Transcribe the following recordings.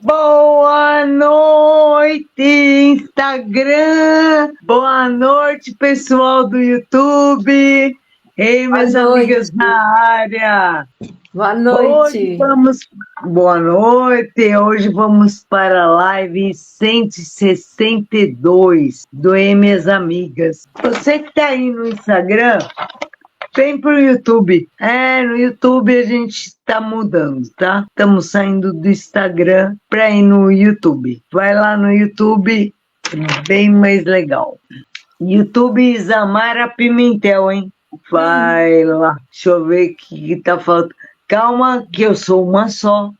Boa noite, Instagram! Boa noite, pessoal do YouTube! Ei, minhas amigas na área! Boa noite! Boa noite! Hoje vamos para a live 162 do Ei, minhas amigas. Você que está aí no Instagram, vem pro YouTube. No YouTube a gente está mudando, tá? Estamos saindo do Instagram para ir no YouTube. Vai lá no YouTube, bem mais legal. YouTube Isamara Pimentel, hein? Vai lá. Deixa eu ver o que tá faltando. Calma, que eu sou uma só.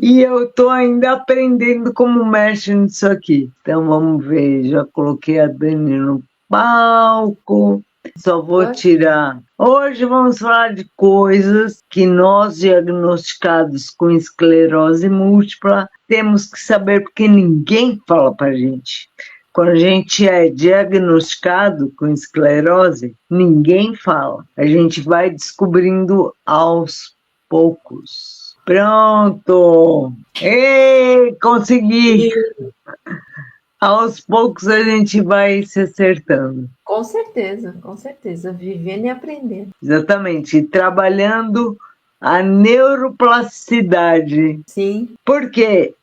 E eu tô ainda aprendendo como mexe nisso aqui. Então vamos ver. Já coloquei a Dani no palco. Só vou tirar. Hoje vamos falar de coisas que nós, diagnosticados com esclerose múltipla, temos que saber, porque ninguém fala pra gente. Quando a gente é diagnosticado com esclerose, ninguém fala. A gente vai descobrindo aos poucos. Pronto! Ei, consegui! Aos poucos a gente vai se acertando. Com certeza. Vivendo e aprendendo. Exatamente. Trabalhando a neuroplasticidade. Sim. Porque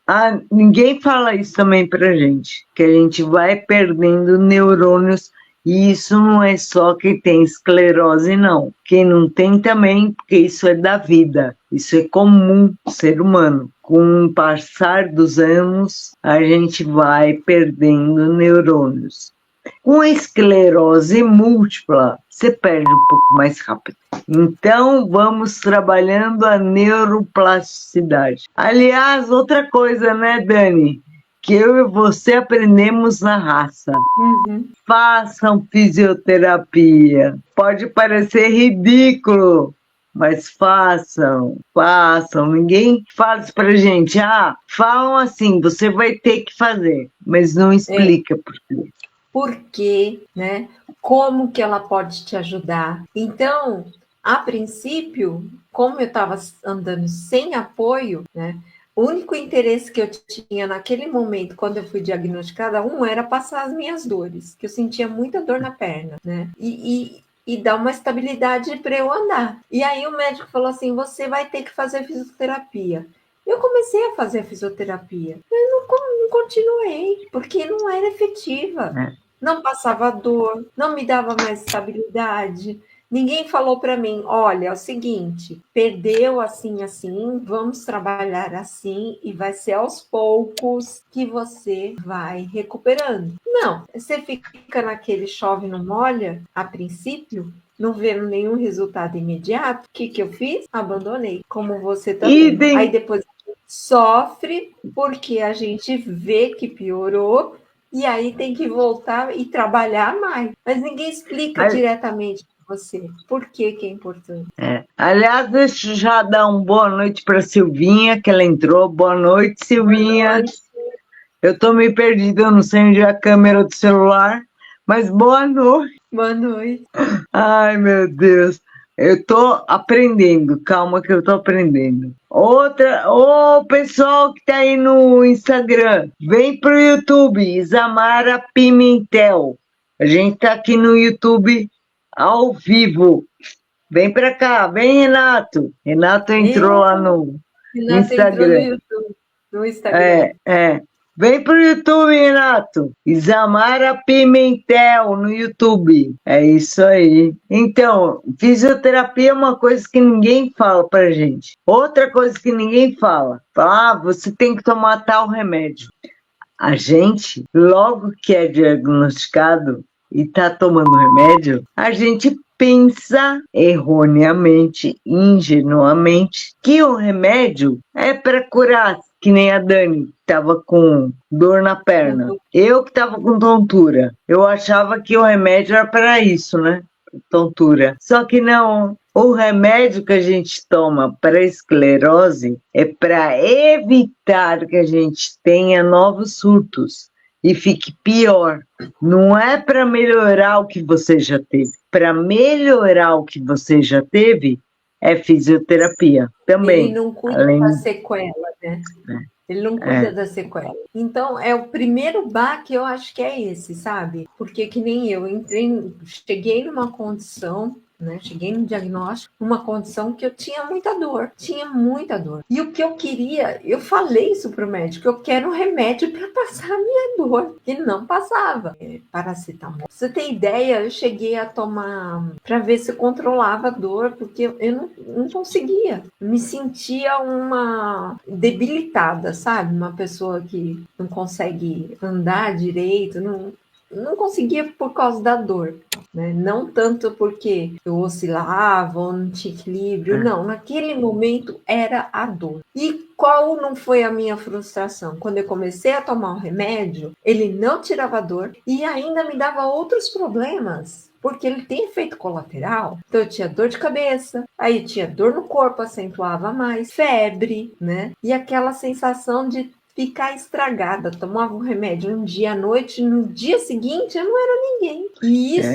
ninguém fala isso também pra gente. Que a gente vai perdendo neurônios. E isso não é só quem tem esclerose, não. Quem não tem também, porque isso é da vida. Isso é comum do ser humano. Com o passar dos anos, a gente vai perdendo neurônios. Com esclerose múltipla, você perde um pouco mais rápido. Então, vamos trabalhando a neuroplasticidade. Aliás, outra coisa, né, Dani? Que eu e você aprendemos na raça. Uhum. Façam fisioterapia. Pode parecer ridículo, mas façam. Ninguém fala isso pra gente. Falam assim, você vai ter que fazer, mas não explica por quê. Por quê, né? Como que ela pode te ajudar? Então, a princípio, como eu estava andando sem apoio, né? O único interesse que eu tinha naquele momento, quando eu fui diagnosticada, era passar as minhas dores, que eu sentia muita dor na perna, né? E dar uma estabilidade para eu andar. E aí o médico falou assim, você vai ter que fazer fisioterapia. Eu comecei a fazer a fisioterapia. Eu não continuei, porque não era efetiva. Não passava dor, não me dava mais estabilidade. Ninguém falou para mim, olha, é o seguinte, perdeu assim, vamos trabalhar assim e vai ser aos poucos que você vai recuperando. Não, você fica naquele chove não molha, a princípio, não vendo nenhum resultado imediato. O que eu fiz? Abandonei, como você também. Aí depois sofre porque a gente vê que piorou e aí tem que voltar e trabalhar mais. Mas ninguém explica diretamente para você por que é importante. Aliás, deixa eu já dar uma boa noite para Silvinha, que ela entrou. Boa noite, Silvinha. Boa noite. Eu tô meio perdida, eu não sei onde é a câmera do celular, mas boa noite. Boa noite. Ai, meu Deus. Eu tô aprendendo, calma que eu tô aprendendo. Pessoal que tá aí no Instagram, vem pro YouTube, Isamara Pimentel. A gente tá aqui no YouTube ao vivo. Vem pra cá, vem, Renato. Renato entrou lá no Instagram. Entrou no Instagram. Vem pro YouTube, Renato. Isamara Pimentel no YouTube. É isso aí. Então, fisioterapia é uma coisa que ninguém fala pra gente. Outra coisa que ninguém fala. Você tem que tomar tal remédio. A gente, logo que é diagnosticado e tá tomando remédio, a gente pensa erroneamente, ingenuamente, que o remédio é para curar, que nem a Dani, que estava com dor na perna. Eu que estava com tontura. Eu achava que o remédio era para isso, né? Tontura. Só que não. O remédio que a gente toma para esclerose é para evitar que a gente tenha novos surtos e fique pior. Não é para melhorar o que você já teve. Para melhorar o que você já teve, é fisioterapia Ele também. não cuida Além, da sequela, né? Ele não cuida da sequela. Então, é o primeiro baque, eu acho que é esse, sabe? Porque que nem eu cheguei numa condição, né? Cheguei no diagnóstico, uma condição que eu tinha muita dor. E o que eu queria, eu falei isso pro médico, eu quero um remédio para passar a minha dor, que não passava. Paracetamol. Pra você tem ideia, eu cheguei a tomar para ver se eu controlava a dor, porque eu não conseguia. Me sentia uma debilitada, sabe? Uma pessoa que não consegue andar direito, não conseguia por causa da dor, né? Não tanto porque eu oscilava ou não tinha equilíbrio, não. Naquele momento era a dor. E qual não foi a minha frustração? Quando eu comecei a tomar o remédio, ele não tirava a dor e ainda me dava outros problemas. Porque ele tem efeito colateral. Então eu tinha dor de cabeça, aí eu tinha dor no corpo, acentuava mais, febre, né? E aquela sensação de ficar estragada. Tomava um remédio um dia à noite, no dia seguinte eu não era ninguém. E isso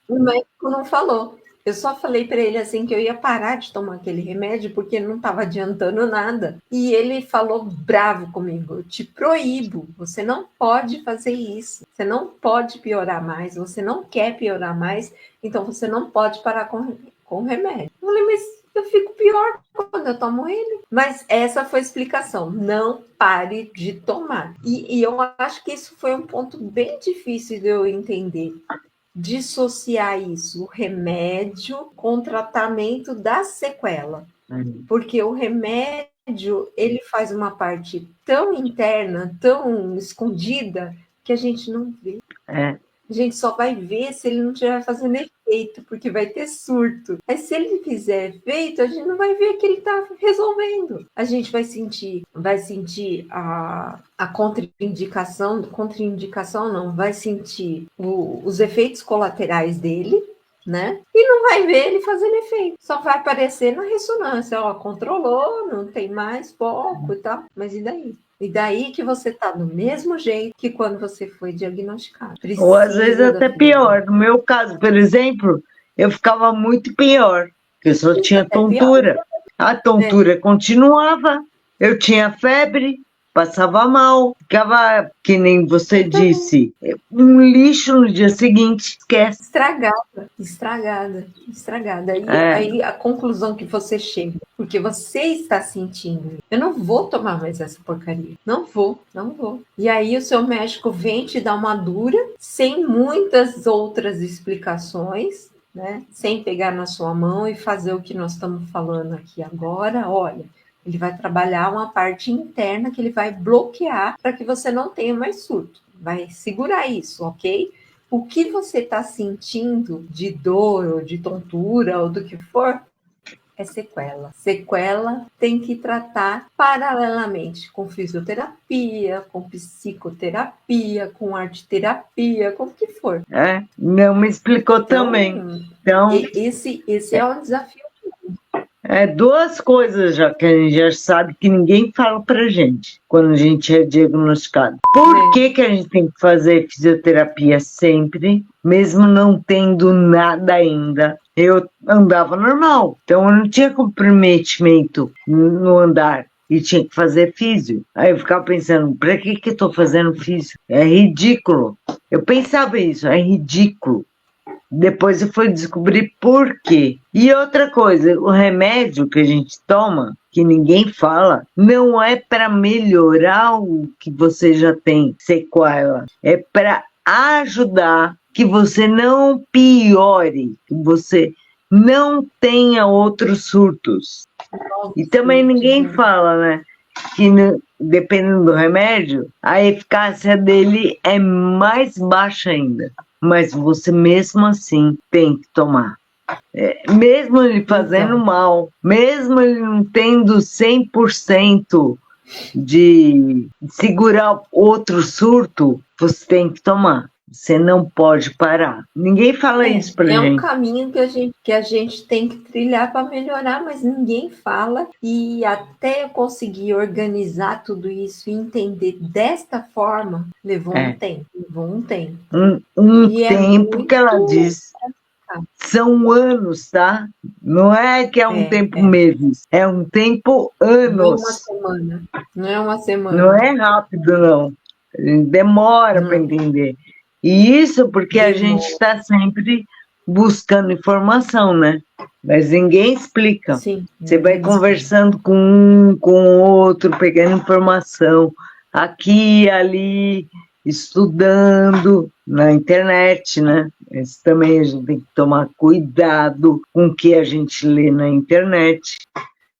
o médico não falou. Eu só falei para ele assim que eu ia parar de tomar aquele remédio porque não estava adiantando nada. E ele falou bravo comigo: eu te proíbo, você não pode fazer isso. Você não pode piorar mais, você não quer piorar mais, então você não pode parar com o remédio. Eu falei, mas eu fico pior quando eu tomo ele. Mas essa foi a explicação. Não pare de tomar. E eu acho que isso foi um ponto bem difícil de eu entender. Dissociar isso, o remédio com o tratamento da sequela. Porque o remédio, ele faz uma parte tão interna, tão escondida, que a gente não vê. A gente só vai ver se ele não estiver fazendo efeito, porque vai ter surto. Mas se ele fizer efeito, a gente não vai ver que ele está resolvendo. A gente vai sentir a contraindicação não, vai sentir os efeitos colaterais dele, né? E não vai ver ele fazendo efeito. Só vai aparecer na ressonância, ó, controlou, não tem mais foco e tal. Mas e daí? E daí que você tá do mesmo jeito que quando você foi diagnosticado. ou às vezes até pior. No meu caso, por exemplo, eu ficava muito pior, porque eu só tinha tontura. A tontura continuava, eu tinha febre, passava mal, ficava, que nem você disse, um lixo no dia seguinte, esquece. Estragada. E aí a conclusão que você chega, porque você está sentindo, eu não vou tomar mais essa porcaria, não vou. E aí o seu médico vem te dar uma dura, sem muitas outras explicações, né? Sem pegar na sua mão e fazer o que nós estamos falando aqui agora. Olha, ele vai trabalhar uma parte interna que ele vai bloquear para que você não tenha mais surto. Vai segurar isso, ok? O que você está sentindo de dor ou de tontura ou do que for é sequela. Sequela tem que tratar paralelamente com fisioterapia, com psicoterapia, com arteterapia, com o que for. Não me explicou também. Então, esse é um desafio. Duas coisas já que a gente já sabe que ninguém fala pra gente quando a gente é diagnosticado. Por que a gente tem que fazer fisioterapia sempre, mesmo não tendo nada ainda? Eu andava normal, então eu não tinha comprometimento no andar e tinha que fazer físio. Aí eu ficava pensando, pra que eu tô fazendo físio? É ridículo. Eu pensava isso, é ridículo. Depois eu fui descobrir por quê. E outra coisa, o remédio que a gente toma, que ninguém fala, não é para melhorar o que você já tem, sequela. É para ajudar que você não piore, que você não tenha outros surtos. E também ninguém fala, né? Que dependendo do remédio, a eficácia dele é mais baixa ainda. Mas você mesmo assim tem que tomar. Mesmo ele fazendo mal, mesmo ele não tendo 100% de segurar outro surto, você tem que tomar. Você não pode parar. Ninguém fala isso pra gente. É um caminho que a gente tem que trilhar para melhorar, mas ninguém fala. E até eu conseguir organizar tudo isso e entender desta forma, levou um tempo. Um tempo que ela diz. São anos, tá? Não é que é um tempo meses, é um tempo Não é anos. uma semana. Não é uma semana. Não é rápido, não. Demora para Não. entender. E isso porque a gente Demora. está sempre buscando informação, né? Mas ninguém explica. Sim. Você vai ninguém conversando com um, com o outro, pegando informação, aqui e ali, estudando na internet, né? Isso também a gente tem que tomar cuidado com o que a gente lê na internet,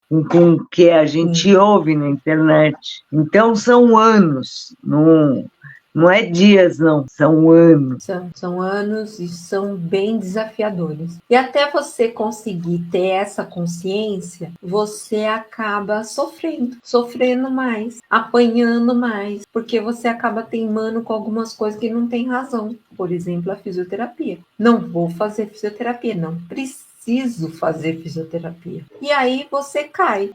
com o que a gente ouve na internet. Então são anos, não é dias, não, são anos. São anos e são bem desafiadores. E até você conseguir ter essa consciência, você acaba sofrendo mais, apanhando mais, porque você acaba teimando com algumas coisas que não tem razão. Por exemplo, a fisioterapia. Não vou fazer fisioterapia, não preciso fazer fisioterapia. E aí você cai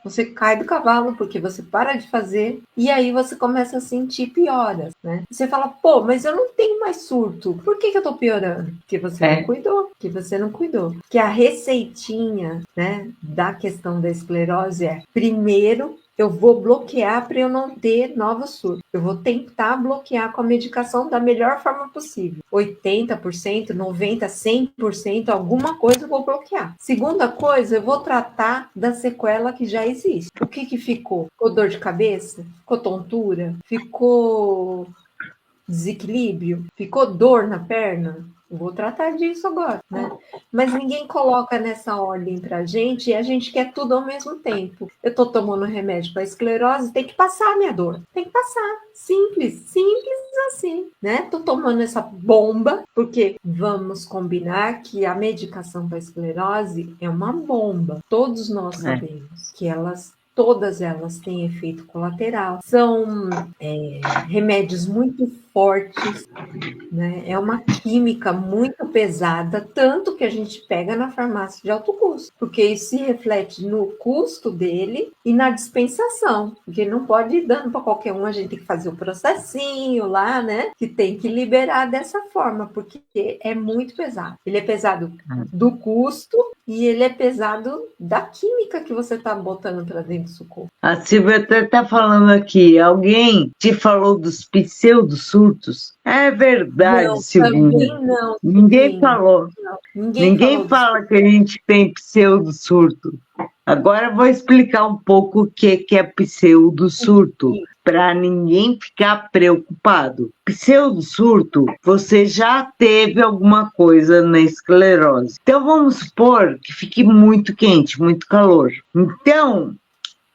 do cavalo porque você para de fazer e aí você começa a sentir pioras, né? Você fala, pô, mas eu não tenho mais surto. Por que eu tô piorando? Porque você não cuidou, que a receitinha, né, da questão da esclerose é, primeiro, eu vou bloquear para eu não ter novos surtos. Eu vou tentar bloquear com a medicação da melhor forma possível. 80%, 90%, 100%, alguma coisa eu vou bloquear. Segunda coisa, eu vou tratar da sequela que já existe. O que ficou? Ficou dor de cabeça? Ficou tontura? Ficou desequilíbrio? Ficou dor na perna? Eu vou tratar disso agora, né? Mas ninguém coloca nessa ordem pra gente e a gente quer tudo ao mesmo tempo. Eu tô tomando remédio para esclerose, tem que passar a minha dor. Tem que passar. Simples assim, né? Tô tomando essa bomba, porque vamos combinar que a medicação para esclerose é uma bomba. Todos nós sabemos que todas elas têm efeito colateral. São remédios muito fortes, né? É uma química muito pesada, tanto que a gente pega na farmácia de alto custo, porque isso se reflete no custo dele e na dispensação, porque não pode ir dando para qualquer um, a gente tem que fazer o processinho lá, né? Que tem que liberar dessa forma, porque é muito pesado. Ele é pesado do custo e ele é pesado da química que você está botando para dentro do seu corpo. A Silvia até está falando aqui, alguém te falou dos pseudo-surtos? É verdade, Não, Silvinha. também não. Ninguém falou. Não, Ninguém falou fala que a gente tem pseudo-surto. Agora eu vou explicar um pouco o que é pseudo-surto, para ninguém ficar preocupado. Pseudo-surto, você já teve alguma coisa na esclerose. Então vamos supor que fique muito quente, muito calor. Então,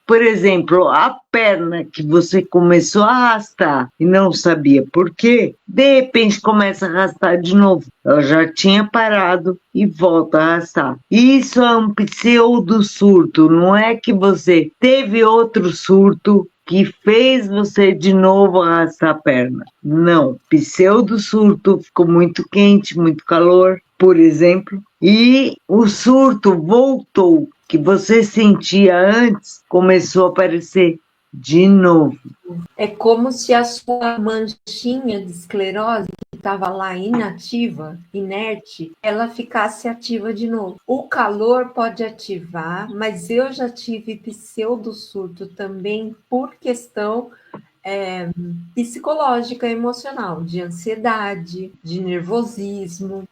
por exemplo, a perna que você começou a arrastar e não sabia por quê, de repente começa a arrastar de novo. Ela já tinha parado e volta a arrastar. Isso é um pseudo-surto, não é que você teve outro surto que fez você de novo arrastar a perna. Não, pseudo-surto, ficou muito quente, muito calor, por exemplo, e o surto voltou, que você sentia antes, começou a aparecer de novo. É como se a sua manchinha de esclerose, que estava lá inativa, inerte, ela ficasse ativa de novo. O calor pode ativar, mas eu já tive pseudo-surto também por questão psicológica, emocional, de ansiedade, de nervosismo.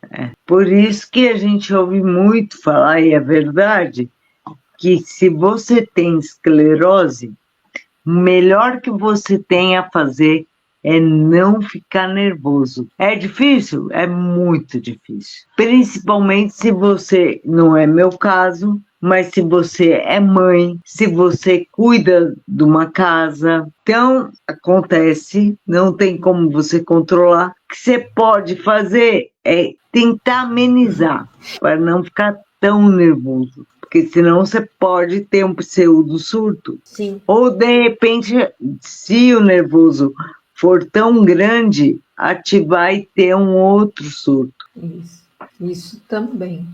Por isso que a gente ouve muito falar, e é verdade, que se você tem esclerose, o melhor que você tem a fazer é não ficar nervoso. É difícil? É muito difícil. Principalmente se você, não é meu caso, mas se você é mãe, se você cuida de uma casa. Então, acontece, não tem como você controlar. O que você pode fazer é tentar amenizar, para não ficar tão nervoso. Porque senão você pode ter um pseudo-surto. Sim. Ou, de repente, se o nervoso for tão grande, ativar e ter um outro surto. Isso também.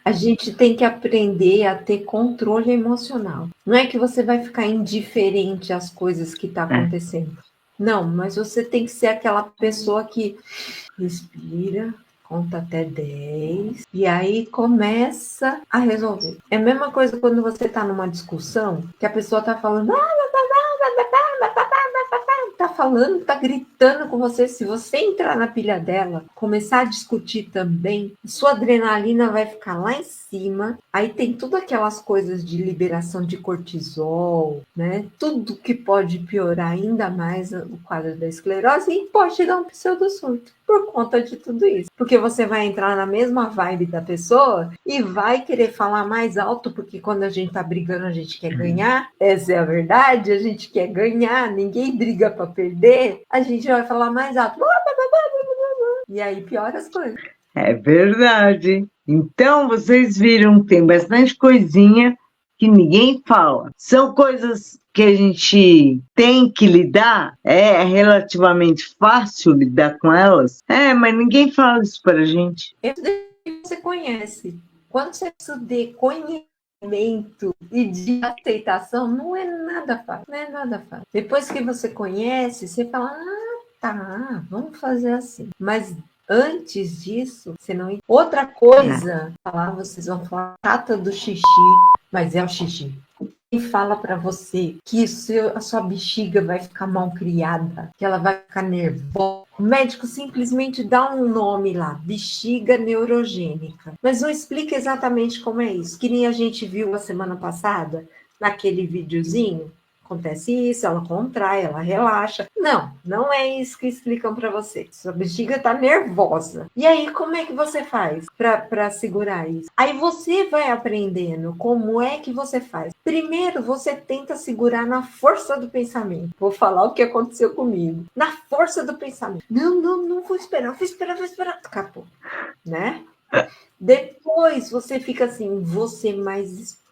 A gente tem que aprender a ter controle emocional. Não é que você vai ficar indiferente às coisas que estão acontecendo. Não, mas você tem que ser aquela pessoa que respira, conta até 10 e aí começa a resolver. É a mesma coisa quando você está numa discussão que a pessoa está falando, tá falando, tá gritando com você. Se você entrar na pilha dela, começar a discutir também, sua adrenalina vai ficar lá em cima. Aí tem tudo aquelas coisas de liberação de cortisol, né? Tudo que pode piorar ainda mais o quadro da esclerose e pode te dar um pseudosurto por conta de tudo isso. Porque você vai entrar na mesma vibe da pessoa e vai querer falar mais alto, porque quando a gente tá brigando, a gente quer ganhar. Essa é a verdade, a gente quer ganhar, ninguém briga para perder. A gente vai falar mais alto. E aí piora as coisas. É verdade. Então, vocês viram que tem bastante coisinha que ninguém fala. São coisas que a gente tem que lidar, é relativamente fácil lidar com elas, mas ninguém fala isso pra gente. Você conhece. Quando você precisa de conhecimento e de aceitação, não é nada fácil. Não é nada fácil. Depois que você conhece, você fala, tá, vamos fazer assim. Mas antes disso, você não... Outra coisa, vocês vão falar chata do xixi, mas é o xixi. Quem fala para você que a sua bexiga vai ficar mal criada, que ela vai ficar nervosa, o médico simplesmente dá um nome lá, bexiga neurogênica. Mas não explica exatamente como é isso. Que nem a gente viu a semana passada, naquele videozinho. Acontece isso, ela contrai, ela relaxa. Não é isso que explicam para você. Sua bexiga tá nervosa. E aí, como é que você faz para segurar isso? Aí você vai aprendendo como é que você faz. Primeiro, você tenta segurar na força do pensamento. Vou falar o que aconteceu comigo. Na força do pensamento. Não vou esperar. Acabou, né? Depois, você fica assim, você mais esperta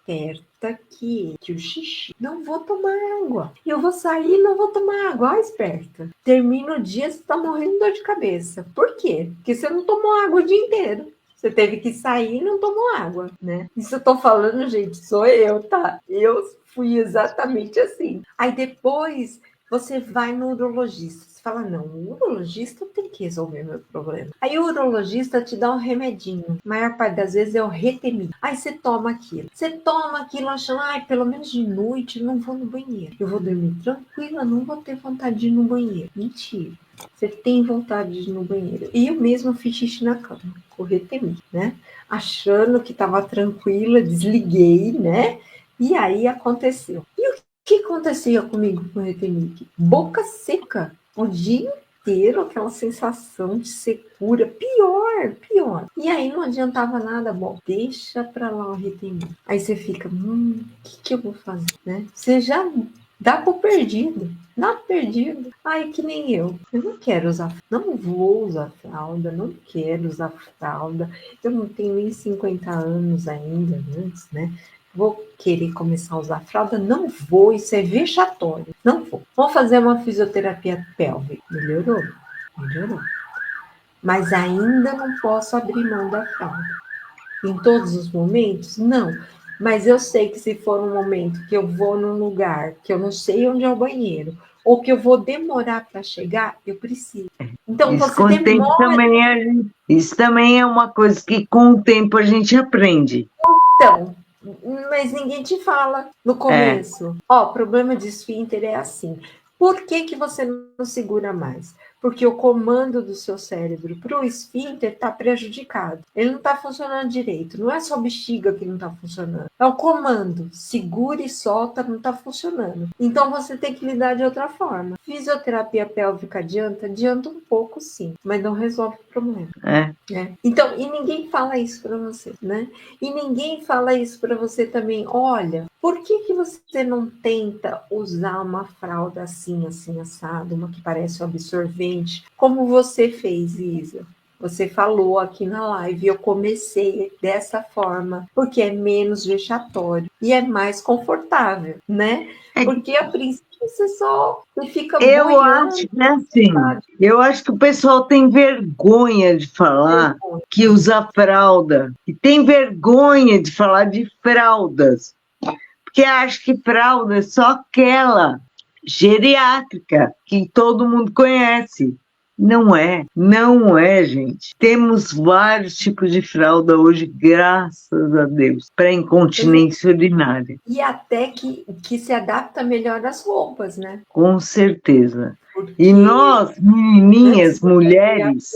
que o xixi. Não vou tomar água. Eu vou sair e não vou tomar água. Ó, esperta. Termina o dia, você tá morrendo de dor de cabeça. Por quê? Porque você não tomou água o dia inteiro. Você teve que sair e não tomou água, né? Isso eu tô falando, gente, sou eu, tá? Eu fui exatamente assim. Aí depois você vai no urologista. Você fala, não, o urologista tem que resolver meu problema. Aí o urologista te dá um remedinho. A maior parte das vezes é o Retemir. Aí você toma aquilo. Você toma aquilo achando, pelo menos de noite eu não vou no banheiro. Eu vou dormir tranquila, não vou ter vontade de ir no banheiro. Mentira. Você tem vontade de ir no banheiro. E eu mesma fiz xixi na cama, com o Retemir, né? Achando que estava tranquila, desliguei, né? E aí aconteceu. E o que acontecia comigo com o Retemir? Boca seca. O dia inteiro, aquela sensação de secura. Pior. E aí não adiantava nada. Bom, deixa pra lá o Retemir. Aí você fica, o que eu vou fazer, né? Você já dá por perdido. Nada perdido. Ai, que nem eu. Eu não quero usar, não vou usar fralda, não quero usar fralda. Eu não tenho nem 50 anos ainda, antes, né? Vou querer começar a usar fralda? Não vou, isso é vexatório. Não vou. Vou fazer uma fisioterapia pélvica. Melhorou. Mas ainda não posso abrir mão da fralda. Em todos os momentos? Não. Mas eu sei que se for um momento que eu vou num lugar que eu não sei onde é o banheiro, ou que eu vou demorar para chegar, eu preciso. Então, Isso, você com o tempo demora. isso também é uma coisa que com o tempo a gente aprende. Então, mas ninguém te fala no começo. Problema de esfíncter é assim. Por que você não segura mais? Porque o comando do seu cérebro para o esfíncter está prejudicado. Ele não está funcionando direito. Não é só a bexiga que não está funcionando. É o comando. Segura e solta, não está funcionando. Então você tem que lidar de outra forma. Fisioterapia pélvica adianta? Adianta um pouco, sim. Mas não resolve o problema. Então, e ninguém fala isso para você, né? E ninguém fala isso para você também. Olha, por que você não tenta usar uma fralda assim, assado, uma que parece um absorvente, como você fez, Isa? Você falou aqui na live, eu comecei dessa forma, porque é menos vexatório e é mais confortável, né? Porque a princípio você fica Eu acho que assim, eu acho que o pessoal tem vergonha de falar que usa fralda, e tem vergonha de falar de fraldas, porque acho que fralda é só aquela geriátrica que todo mundo conhece. Não é, gente. Temos vários tipos de fralda hoje, graças a Deus, para incontinência urinária. E até que se adapta melhor às roupas, né? Com certeza. Porque E nós, menininhas, antes você mulheres,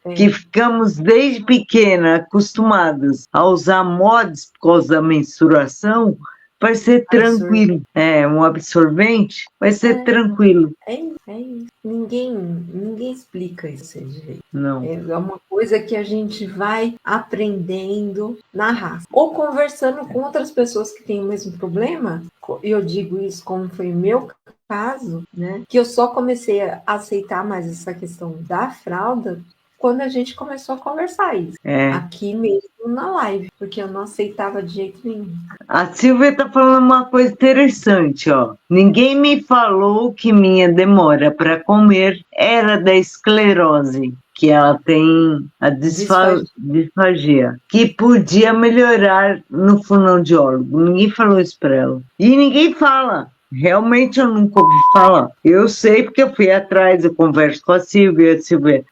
é, que ficamos desde pequena acostumadas a usar mods por causa da menstruação, vai ser tranquilo. Um absorvente vai ser tranquilo. É isso. Ninguém explica isso direito. Não. É uma coisa que a gente vai aprendendo na raça. Ou conversando com outras pessoas que têm o mesmo problema. E eu digo isso como foi o meu caso, né? Que eu só comecei a aceitar mais essa questão da fralda quando a gente começou a conversar isso. Aqui mesmo na live, porque eu não aceitava de jeito nenhum. A Silvia está falando uma coisa interessante, ó. Ninguém me falou que minha demora para comer era da esclerose, que ela tem a disfagia, que podia melhorar no fonoaudiólogo. Ninguém falou isso para ela. E ninguém fala. Realmente eu nunca ouvi falar. Eu sei porque eu fui atrás, eu converso com a Silvia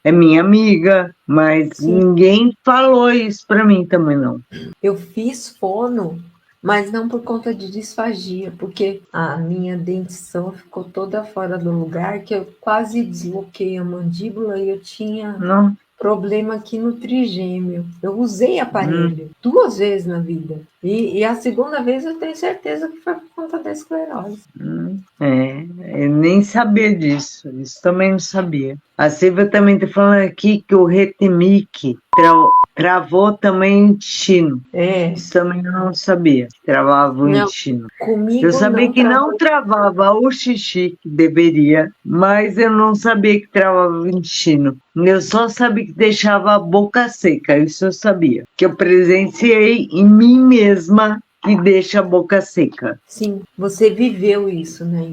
é minha amiga, mas ninguém falou isso para mim também, não. Eu fiz fono, mas não por conta de disfagia, porque a minha dentição ficou toda fora do lugar, que eu quase desloquei a mandíbula e eu tinha problema aqui no trigêmeo. Eu usei aparelho 2 vezes na vida. E a segunda vez eu tenho certeza que foi por conta da esclerose. Eu nem sabia disso. Isso também não sabia. A Silvia também está falando aqui que o Retemic travou também o intestino. Isso também eu não sabia. Travava o intestino. Comigo eu sabia que não travava o xixi, que deveria, mas eu não sabia que travava o intestino. Eu só sabia que deixava a boca seca, isso eu sabia. Que eu presenciei em mim mesma que deixa a boca seca. Sim, você viveu isso, né?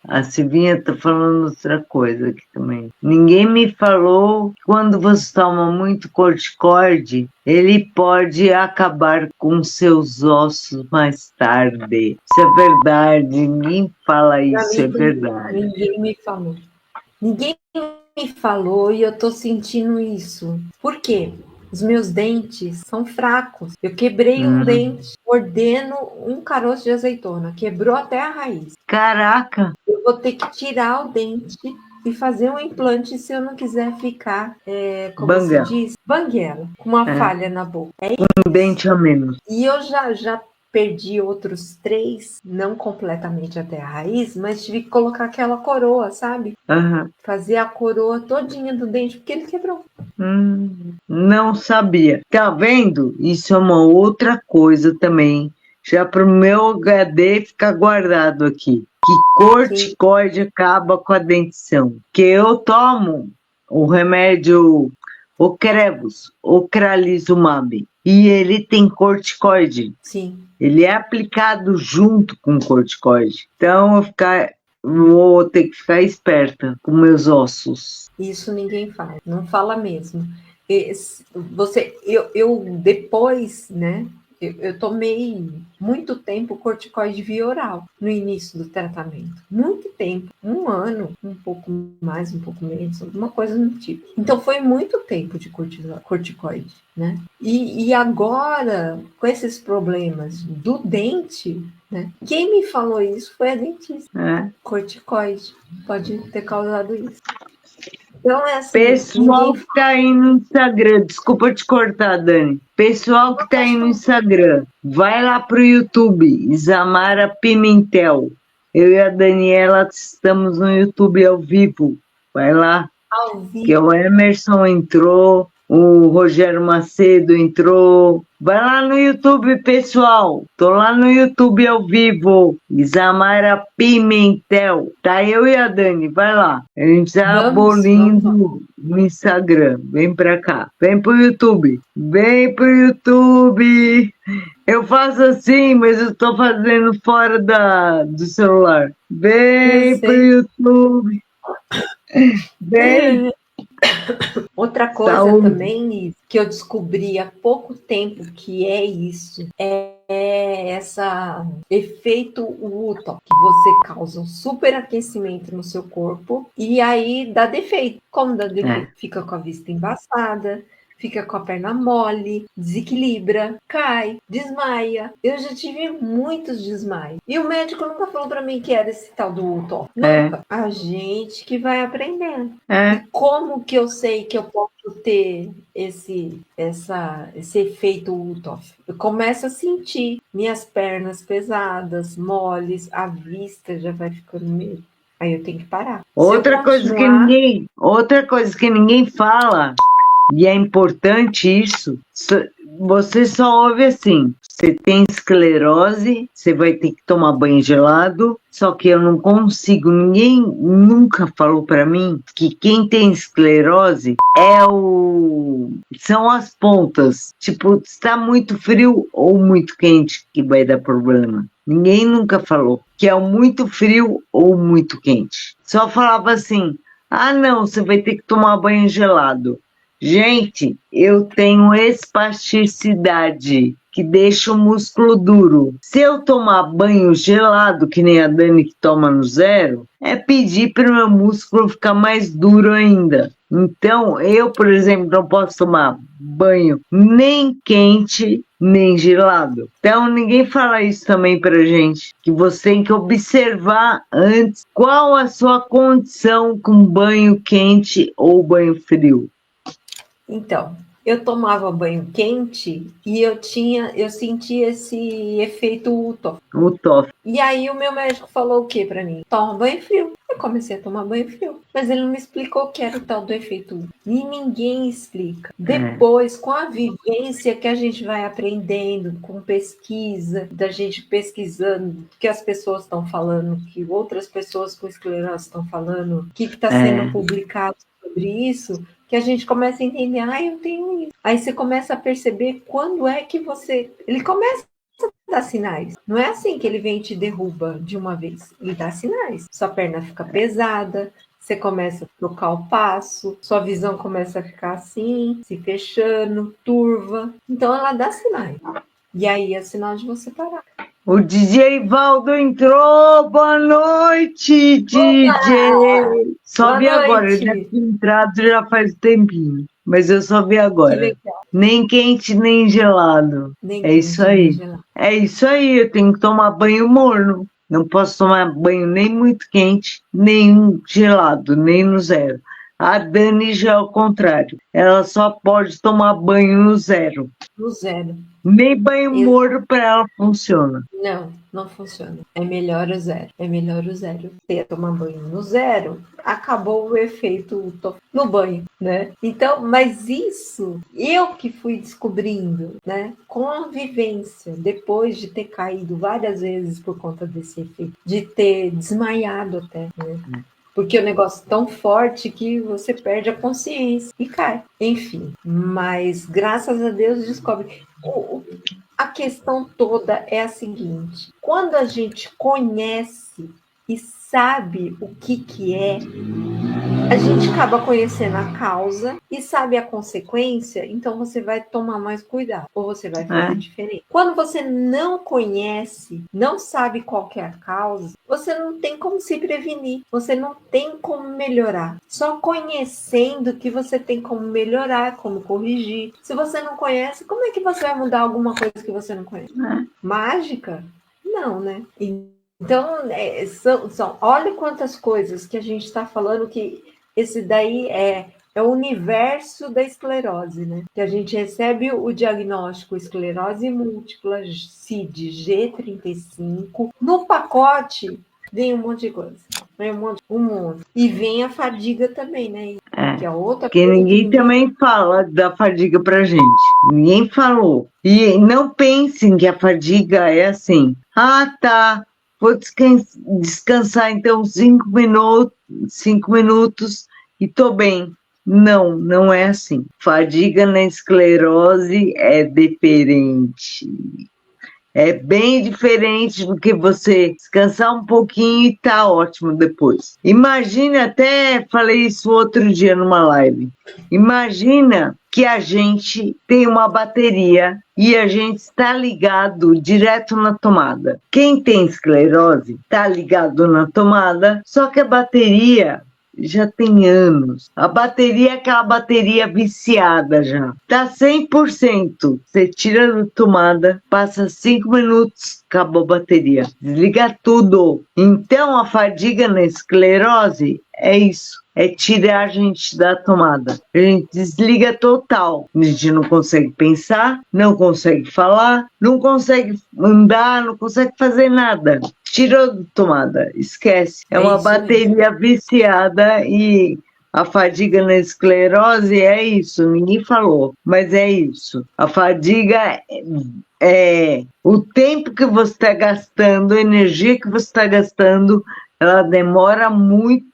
A Silvinha tá falando outra coisa aqui também. Ninguém me falou que quando você toma muito corticoide, ele pode acabar com seus ossos mais tarde. Isso é verdade, ninguém fala isso, é verdade. Ninguém me falou. Ninguém me falou e eu tô sentindo isso. Por quê? Os meus dentes são fracos. Eu quebrei um dente mordendo um caroço de azeitona. Quebrou até a raiz. Caraca! Eu vou ter que tirar o dente e fazer um implante se eu não quiser ficar, como se diz, banguela, com uma falha na boca. Um dente a menos. E eu já perdi outros 3, não completamente até a raiz, mas tive que colocar aquela coroa, sabe? Fazer a coroa todinha do dente, porque ele quebrou. Não sabia. Tá vendo? Isso é uma outra coisa também. Já pro meu HD ficar guardado aqui. Que corticoide acaba com a dentição. Que eu tomo o remédio Ocrevus, Ocralizumab. E ele tem corticoide. Sim. Ele é aplicado junto com corticoide. Então vou ter que ficar esperta com meus ossos. Isso ninguém fala, não fala mesmo. Eu depois, né? Eu tomei muito tempo corticoide via oral no início do tratamento. Muito tempo, 1 ano, um pouco mais, um pouco menos, alguma coisa do tipo. Então foi muito tempo de corticoide, né? E agora, com esses problemas do dente, né? Quem me falou isso foi a dentista. Corticoide pode ter causado isso. Então, é assim, pessoal que tá aí no Instagram, desculpa te cortar, Dani. Pessoal que tá aí no Instagram, vai lá pro YouTube, Isamara Pimentel. Eu e a Daniela estamos no YouTube ao vivo. Vai lá. Ao vivo. Que o Emerson entrou, o Rogério Macedo entrou. Vai lá no YouTube, pessoal. Tô lá no YouTube ao vivo. Isamara Pimentel. Tá eu e a Dani, vai lá. A gente tá abolindo no Instagram. Vem pra cá. Vem pro YouTube. Vem pro YouTube. Eu faço assim, mas eu tô fazendo fora do celular. Vem pro YouTube. Vem. Outra coisa também que eu descobri há pouco tempo que é isso, é essa efeito UTO, que você causa um superaquecimento no seu corpo e aí dá defeito. Como dá defeito? Fica com a vista embaçada, fica com a perna mole, desequilibra, cai, desmaia. Eu já tive muitos desmaios. E o médico nunca falou para mim que era esse tal do UTO. Nunca. A gente que vai aprendendo. E como que eu sei que eu posso ter esse efeito UTO? Eu começo a sentir minhas pernas pesadas, moles, a vista já vai ficando meio... Aí eu tenho que parar. Outra coisa que ninguém fala, e é importante isso, você só ouve assim, você tem esclerose, você vai ter que tomar banho gelado, só que eu não consigo, ninguém nunca falou para mim que quem tem esclerose são as pontas, tipo, está muito frio ou muito quente que vai dar problema. Ninguém nunca falou que é muito frio ou muito quente. Só falava assim, não, você vai ter que tomar banho gelado. Gente, eu tenho espasticidade, que deixa o músculo duro. Se eu tomar banho gelado, que nem a Dani que toma no zero, é pedir para o meu músculo ficar mais duro ainda. Então, eu, por exemplo, não posso tomar banho nem quente, nem gelado. Então, ninguém fala isso também pra gente, que você tem que observar antes qual a sua condição com banho quente ou banho frio. Então, eu tomava banho quente e eu sentia esse efeito UTO. E aí o meu médico falou o que para mim? Toma banho frio. Eu comecei a tomar banho frio. Mas ele não me explicou o que era o tal do efeito UTO. E ninguém explica. Depois, com a vivência que a gente vai aprendendo, com pesquisa, da gente pesquisando o que as pessoas estão falando, que outras pessoas com esclerose estão falando, o que está sendo publicado sobre isso, que a gente começa a entender, eu tenho isso. Aí você começa a perceber quando é que ele começa a dar sinais. Não é assim que ele vem e te derruba de uma vez. Ele dá sinais. Sua perna fica pesada, você começa a trocar o passo, sua visão começa a ficar assim, se fechando, turva. Então ela dá sinais. E aí é sinal de você parar. O DJ Valdo entrou! Boa noite, DJ! Só vi agora, ele deve ter entrado já faz tempinho, mas eu só vi agora. Nem quente, nem gelado. É isso aí. É isso aí, eu tenho que tomar banho morno. Não posso tomar banho nem muito quente, nem gelado, nem no zero. A Dani já é o contrário. Ela só pode tomar banho no zero. No zero. Nem banho morno para ela funciona. Não funciona. É melhor o zero. É melhor o zero. Você tomar banho no zero, acabou o efeito no banho, né? Então, mas isso eu que fui descobrindo, né? Com a vivência, depois de ter caído várias vezes por conta desse efeito, de ter desmaiado até, né? Porque o negócio é tão forte que você perde a consciência e cai. Enfim, mas graças a Deus descobre. A questão toda é a seguinte: quando a gente conhece e sabe o que é, a gente acaba conhecendo a causa e sabe a consequência, então você vai tomar mais cuidado, ou você vai fazer diferente. Quando você não conhece, não sabe qual que é a causa, você não tem como se prevenir, você não tem como melhorar. Só conhecendo que você tem como melhorar, como corrigir. Se você não conhece, como é que você vai mudar alguma coisa que você não conhece? Mágica? Não, né? Então, olha quantas coisas que a gente está falando que esse daí é o universo da esclerose, né? Que a gente recebe o diagnóstico esclerose múltipla, CID G35. No pacote vem um monte de coisa. Vem um monte. E vem a fadiga também, né? Que é outra que coisa ninguém também fala da fadiga pra gente. Ninguém falou. E não pensem que a fadiga é assim. Tá. Vou descansar então 5 minutos e tô bem. Não é assim. Fadiga na esclerose é diferente. É bem diferente do que você descansar um pouquinho e tá ótimo depois. Imagina, até falei isso outro dia numa live. Imagina que a gente tem uma bateria e a gente está ligado direto na tomada. Quem tem esclerose está ligado na tomada, só que a bateria já tem anos. A bateria é aquela bateria viciada já. Tá 100%. Você tira da tomada, passa 5 minutos, acabou a bateria. Desliga tudo. Então a fadiga na esclerose é isso. É tirar a gente da tomada. A gente desliga total. A gente não consegue pensar, não consegue falar, não consegue andar, não consegue fazer nada. Tirou da tomada, esquece. É uma bateria viciada e a fadiga na esclerose é isso. Ninguém falou, mas é isso. A fadiga é o tempo que você está gastando, a energia que você está gastando, ela demora muito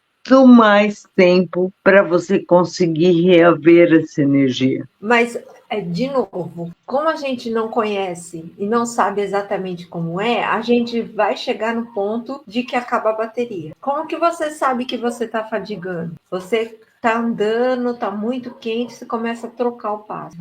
mais tempo para você conseguir reaver essa energia. Mas, de novo, como a gente não conhece e não sabe exatamente como é, a gente vai chegar no ponto de que acaba a bateria. Como que você sabe que você está fadigando? Você está andando, está muito quente, você começa a trocar o passo.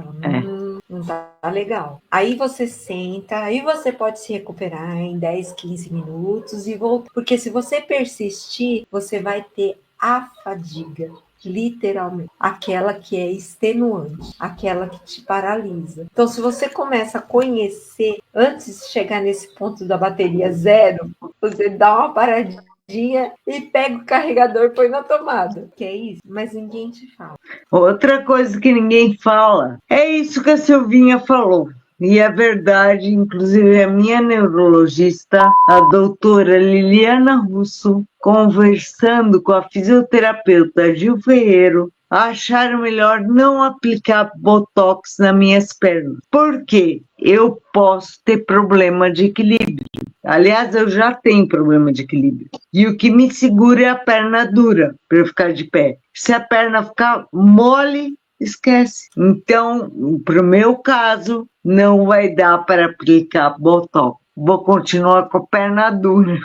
Não tá legal. Aí você senta, aí você pode se recuperar em 10, 15 minutos e voltar. Porque se você persistir, você vai ter a fadiga, literalmente. Aquela que é extenuante, aquela que te paralisa. Então, se você começa a conhecer, antes de chegar nesse ponto da bateria zero, você dá uma paradinha e pega o carregador e põe na tomada. Que é isso, mas ninguém te fala. Outra coisa que ninguém fala é isso que a Silvinha falou. E é verdade, inclusive a minha neurologista, a doutora Liliana Russo, conversando com a fisioterapeuta Gil Ferreiro, acharam melhor não aplicar botox nas minhas pernas. Por quê? Eu posso ter problema de equilíbrio. Aliás, eu já tenho problema de equilíbrio. E o que me segura é a perna dura, para eu ficar de pé. Se a perna ficar mole, esquece. Então, para o meu caso, não vai dar para aplicar botox. Vou continuar com a perna dura.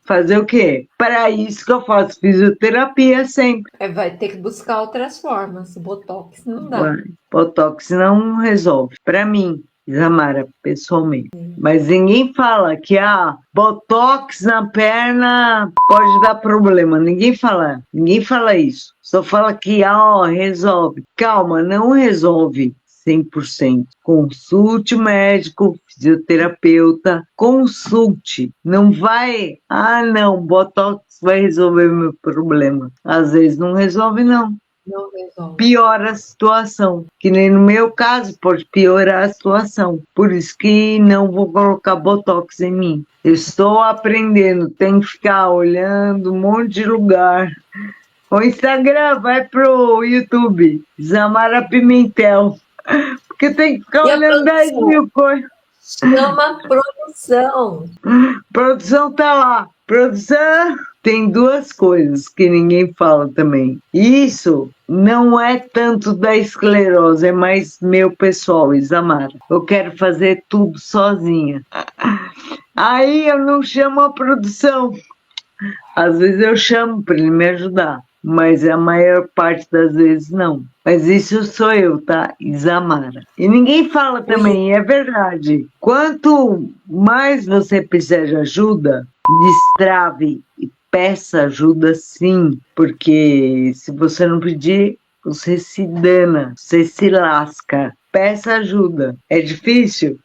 Fazer o quê? Para isso que eu faço fisioterapia sempre. Vai ter que buscar outras formas. Botox não dá. Botox não resolve. Para mim, Isamara, pessoalmente. Mas ninguém fala que botox na perna pode dar problema. Ninguém fala isso. Só fala que resolve. Calma, não resolve 100%. Consulte o médico, fisioterapeuta, consulte. Não vai, não, botox vai resolver meu problema. Às vezes não resolve, não. Não resolve. Piora a situação, que nem no meu caso pode piorar a situação. Por isso que não vou colocar botox em mim. Eu estou aprendendo, tenho que ficar olhando um monte de lugar. O Instagram vai pro YouTube, Isamara Pimentel, porque tem que ficar olhando 10 mil coisas. Chama produção. Produção tá lá. Produção tem duas coisas que ninguém fala também. Isso não é tanto da esclerose, é mais meu pessoal, Isamara. Eu quero fazer tudo sozinha. Aí eu não chamo a produção. Às vezes eu chamo para ele me ajudar, mas a maior parte das vezes não. Mas isso sou eu, tá? Isamara. E ninguém fala também, é verdade. Quanto mais você precisar de ajuda, destrave e peça ajuda sim, porque se você não pedir, você se dana, você se lasca. Peça ajuda. É difícil?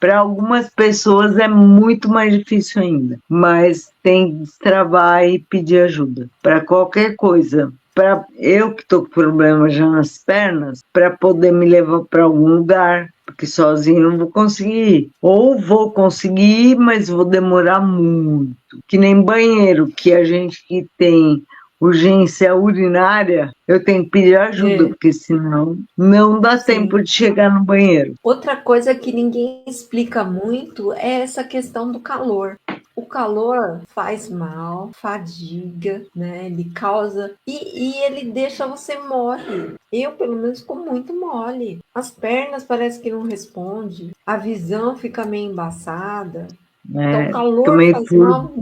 Para algumas pessoas é muito mais difícil ainda, mas tem que destravar e pedir ajuda para qualquer coisa. Para eu que estou com problema já nas pernas, para poder me levar para algum lugar, porque sozinho não vou conseguir. Ou vou conseguir, mas vou demorar muito. Que nem banheiro, que a gente que tem urgência urinária, eu tenho que pedir ajuda, porque senão não dá tempo de chegar no banheiro. Outra coisa que ninguém explica muito é essa questão do calor. o calor faz mal, fadiga, né? Ele causa e ele deixa você mole. Eu, pelo menos, fico muito mole. As pernas parece que não responde, a visão fica meio embaçada. Então, o Fica calor meio faz turvo. mal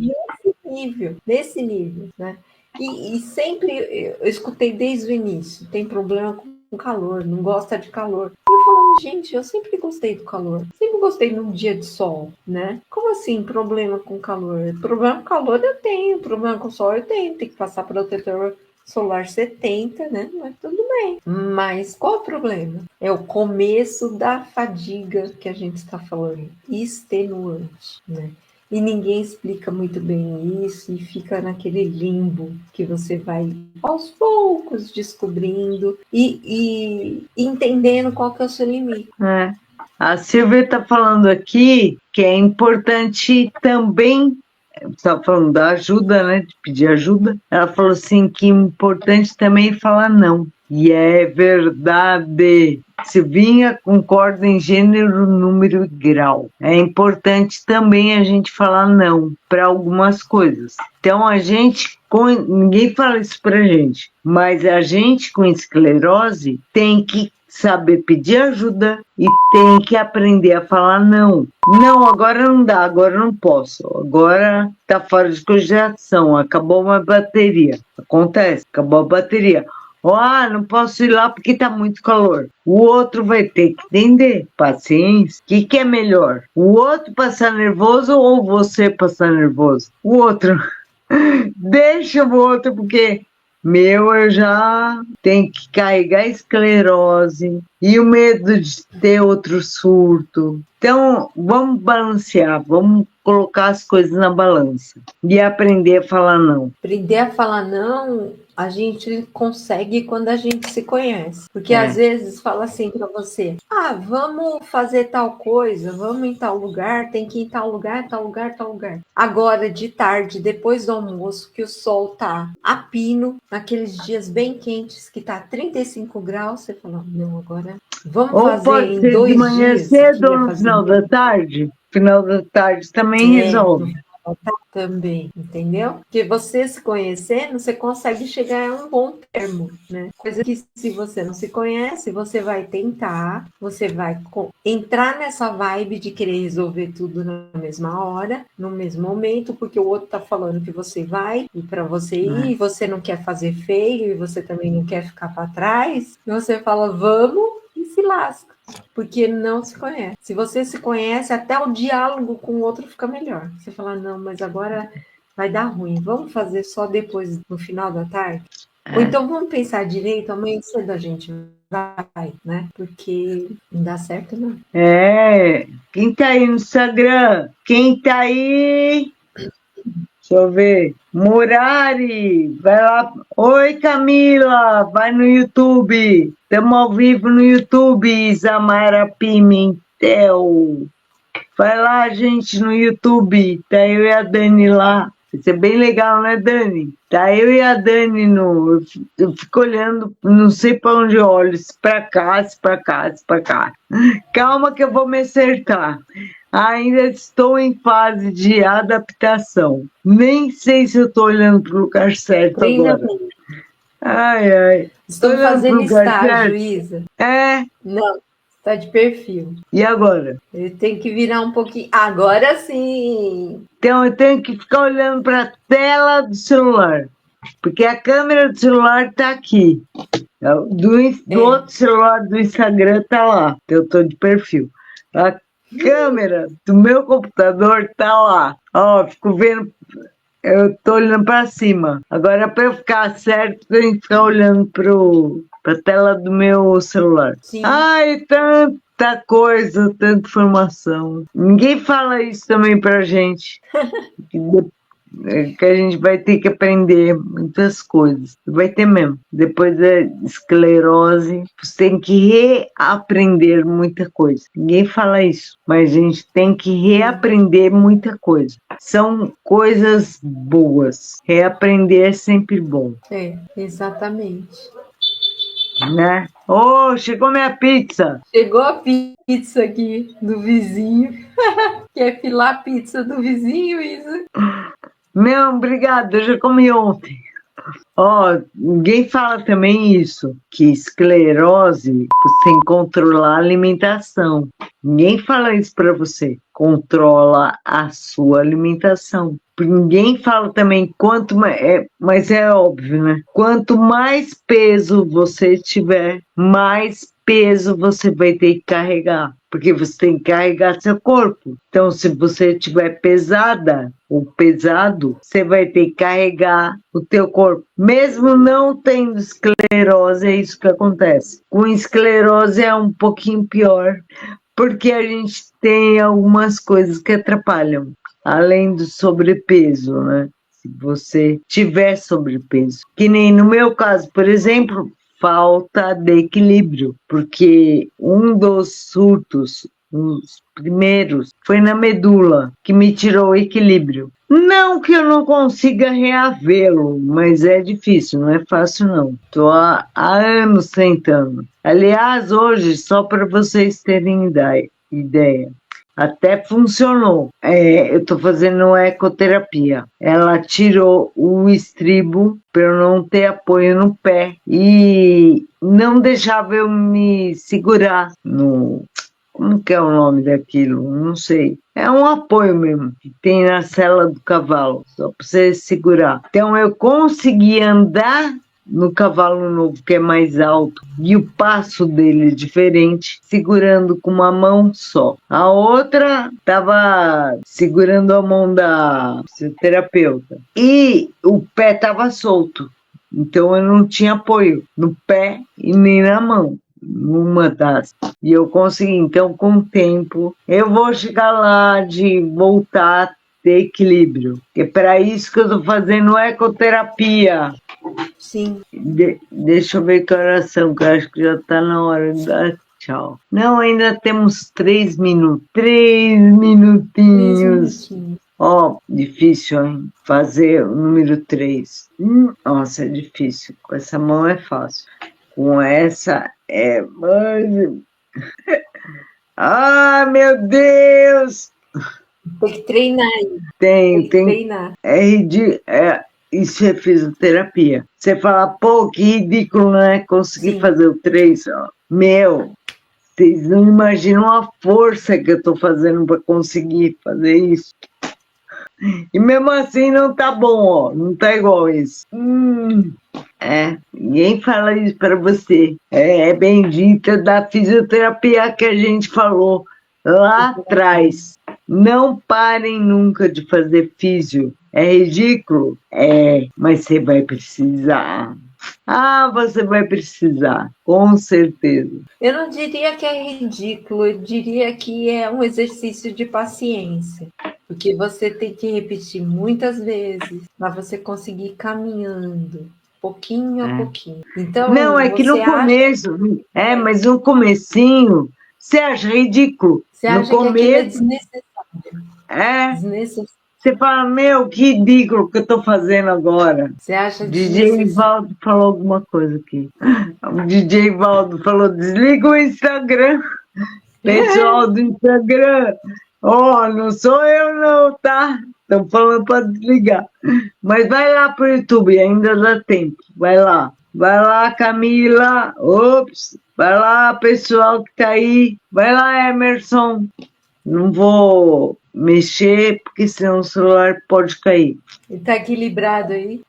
nesse nível, né? E sempre eu escutei desde o início, tem problema com calor, não gosta de calor. E eu falando, gente, eu sempre gostei do calor, sempre gostei num dia de sol, né? Como assim, problema com calor? Problema com calor eu tenho, problema com sol eu tenho, tem que passar protetor solar 70, né? Mas tudo bem. Mas qual o problema? É o começo da fadiga que a gente está falando, extenuante, né? E ninguém explica muito bem isso e fica naquele limbo que você vai aos poucos descobrindo e entendendo qual que é o seu limite. É. A Silvia está falando aqui que é importante também, está falando da ajuda, né, de pedir ajuda. Ela falou assim que é importante também falar não. E é verdade. Silvinha concorda em gênero, número e grau. É importante também a gente falar não para algumas coisas. Então a gente, ninguém fala isso pra gente, mas a gente com esclerose tem que saber pedir ajuda e tem que aprender a falar não. Não, agora não dá, agora não posso, agora tá fora de cogitação, acabou uma bateria. Acontece, acabou a bateria. Não posso ir lá porque tá muito calor. O outro vai ter que entender. Paciência. O que é melhor? O outro passar nervoso ou você passar nervoso? O outro. Deixa o outro, porque eu já tenho que carregar esclerose e o medo de ter outro surto. Então, vamos balancear, vamos colocar as coisas na balança e aprender a falar não. Aprender a falar não, a gente consegue quando a gente se conhece. Porque às vezes fala assim para você: vamos fazer tal coisa, vamos em tal lugar, tem que ir em tal lugar, tal lugar, tal lugar. Agora, de tarde, depois do almoço, que o sol tá a pino, naqueles dias bem quentes, que tá 35 graus, você fala: não, agora vamos Ou fazer pode em ser de 2 manhã dias, que cedo ou ia no fazer final da tarde. Final da tarde também no resolve. final também, entendeu? Porque você se conhecendo, você consegue chegar a um bom termo, né? Coisa que se você não se conhece, você vai tentar, você vai entrar nessa vibe de querer resolver tudo na mesma hora, no mesmo momento, porque o outro tá falando que você vai e para você ir, e você não quer fazer feio e você também não quer ficar para trás, e você fala vamos e se lasca. Porque não se conhece. Se você se conhece, até o diálogo com o outro fica melhor. Você fala, não, mas agora vai dar ruim. Vamos fazer só depois, no final da tarde? Ou então vamos pensar direito, amanhã cedo a gente vai, né? Porque não dá certo, não. Quem tá aí no Instagram? Quem tá aí? Deixa eu ver. Murari, vai lá. Oi, Camila, vai no YouTube. Estamos ao vivo no YouTube, Isamara Pimentel. Vai lá, gente, no YouTube. Tá eu e a Dani lá. Isso é bem legal, né, Dani? Tá eu e a Dani no. Eu fico olhando, não sei para onde eu olho, se para cá, se para cá, se para cá. Calma que eu vou me acertar. Ainda estou em fase de adaptação. Nem sei se eu estou olhando para o lugar certo agora. Treinamento. Ai, ai. Estou Estou olhando para o fazendo lugar estágio, certo? Isa. É. Não, está de perfil. E agora? Ele tem que virar um pouquinho. Agora sim! Então eu tenho que ficar olhando para a tela do celular. Porque a câmera do celular está aqui. Do outro celular do Instagram está lá. Eu estou de perfil. A câmera do meu computador está lá. Ó, fico vendo. Eu estou olhando para cima. Agora, para eu ficar certo, eu tenho que ficar olhando para a tela do meu celular. Sim. Ai, tanta coisa, tanta informação. Ninguém fala isso também pra gente. Que a gente vai ter que aprender muitas coisas. Vai ter mesmo. Depois da esclerose, você tem que reaprender muita coisa. Ninguém fala isso, mas a gente tem que reaprender muita coisa. São coisas boas. Reaprender é sempre bom. Exatamente. Né? Chegou minha pizza. Chegou a pizza aqui do vizinho. Que quer filar a pizza do vizinho, Isa? Não, obrigada, eu já comi ontem. Ó, ninguém fala também isso, que esclerose, você tem que controlar a alimentação. Ninguém fala isso para você. Controla a sua alimentação. Ninguém fala também quanto mais, mas é óbvio, né? Quanto mais peso você tiver, mais peso você vai ter que carregar, porque você tem que carregar seu corpo. Então, se você estiver pesada ou pesado, você vai ter que carregar o teu corpo. Mesmo não tendo esclerose, é isso que acontece. Com esclerose é um pouquinho pior, porque a gente tem algumas coisas que atrapalham, além do sobrepeso, né? Se você tiver sobrepeso. Que nem no meu caso, por exemplo, falta de equilíbrio, porque um dos surtos, os primeiros, foi na medula, que me tirou o equilíbrio. Não que eu não consiga reavê-lo, mas é difícil, não é fácil não. Estou há anos tentando. Aliás, hoje, só para vocês terem ideia, até funcionou. Eu estou fazendo ecoterapia. Ela tirou o estribo para eu não ter apoio no pé e não deixava eu me segurar no... Como que é o nome daquilo? Não sei. É um apoio mesmo, que tem na sela do cavalo, só para você segurar. Então eu consegui andar no cavalo novo, que é mais alto, e o passo dele é diferente, segurando com uma mão só. A outra estava segurando a mão da fisioterapeuta. E o pé estava solto. Então eu não tinha apoio no pé e nem na mão. Uma das. E eu consegui, então, com o tempo, eu vou chegar lá de voltar a ter equilíbrio. É para isso que eu estou fazendo ecoterapia. Sim. Deixa eu ver que oração, que eu acho que já está na hora de dar tchau. Não, ainda temos 3 minutos. 3 minutinhos. Ó, difícil, hein? Fazer o número 3. Nossa, é difícil. Com essa mão é fácil. Com essa é... Ah, meu Deus! Tem que treinar. Tem. Treinar. É ridículo. Isso é fisioterapia. Você fala, pô, que ridículo, né? Consegui fazer o 3, ó. Meu, vocês não imaginam a força que eu tô fazendo para conseguir fazer isso. E mesmo assim não tá bom, ó. Não tá igual isso. Ninguém fala isso para você. É bendita da fisioterapia que a gente falou lá atrás. Não parem nunca de fazer físio. É ridículo? Mas você vai precisar. Você vai precisar, com certeza. Eu não diria que é ridículo, eu diria que é um exercício de paciência. Porque você tem que repetir muitas vezes para você conseguir ir caminhando, pouquinho a pouquinho. Então, não, é que no começo, mas no comecinho, você acha ridículo. Você acha no começo, que aquilo é desnecessário. Desnecessário. Você fala, meu, que ridículo que eu tô fazendo agora. Você acha DJ Valdo falou alguma coisa aqui. O DJ Valdo falou, desliga o Instagram. Pessoal do Instagram, não sou eu não, tá? Estão falando para desligar. Mas vai lá pro YouTube, ainda dá tempo. Vai lá, Camila. Ops. Vai lá, pessoal que tá aí. Vai lá, Emerson. Não vou mexer, porque senão o celular pode cair. Ele tá equilibrado aí?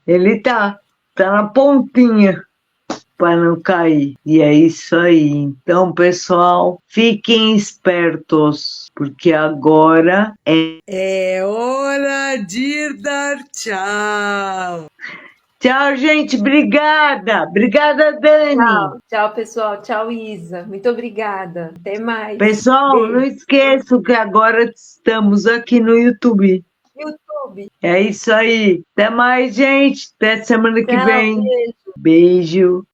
Ele tá na pontinha para não cair. E é isso aí. Então, pessoal, fiquem espertos, porque agora é hora de dar tchau. Tchau, gente. Obrigada. Obrigada, Dani. Tchau, pessoal. Tchau, Isa. Muito obrigada. Até mais. Pessoal, não esqueçam que agora estamos aqui no YouTube. É isso aí. Até mais, gente. Até semana que vem. Beijo. Beijo.